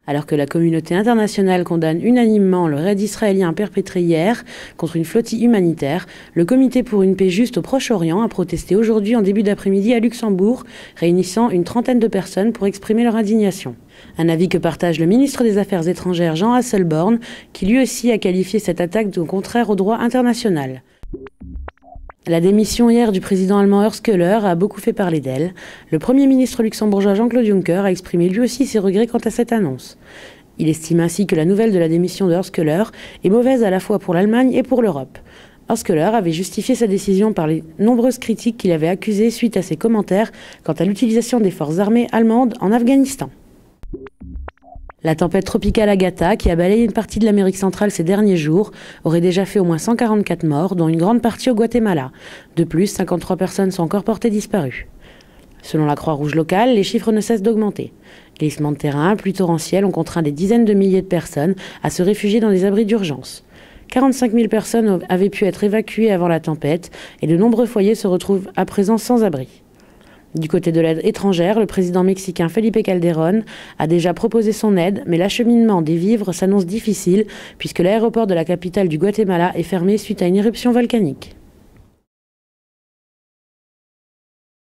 Alors que la communauté internationale condamne unanimement le raid israélien perpétré hier contre une flottille humanitaire, le Comité pour une paix juste au Proche-Orient a protesté aujourd'hui en début d'après-midi à Luxembourg, réunissant une trentaine de personnes pour exprimer leur indignation. Un avis que partage le ministre des Affaires étrangères Jean Asselborn, qui lui aussi a qualifié cette attaque de contraire au droit international. La démission hier du président allemand Horst Köhler a beaucoup fait parler d'elle. Le Premier ministre luxembourgeois Jean-Claude Juncker a exprimé lui aussi ses regrets quant à cette annonce. Il estime ainsi que la nouvelle de la démission de Horst Köhler est mauvaise à la fois pour l'Allemagne et pour l'Europe. Horst Köhler avait justifié sa décision par les nombreuses critiques qu'il avait accusées suite à ses commentaires quant à l'utilisation des forces armées allemandes en Afghanistan. La tempête tropicale Agatha, qui a balayé une partie de l'Amérique centrale ces derniers jours, aurait déjà fait au moins 144 morts, dont une grande partie au Guatemala. De plus, 53 personnes sont encore portées disparues. Selon la Croix-Rouge locale, les chiffres ne cessent d'augmenter. Glissements de terrain, pluies torrentielles ont contraint des dizaines de milliers de personnes à se réfugier dans des abris d'urgence. 45 000 personnes avaient pu être évacuées avant la tempête et de nombreux foyers se retrouvent à présent sans abri. Du côté de l'aide étrangère, le président mexicain Felipe Calderón a déjà proposé son aide, mais l'acheminement des vivres s'annonce difficile puisque l'aéroport de la capitale du Guatemala est fermé suite à une éruption volcanique.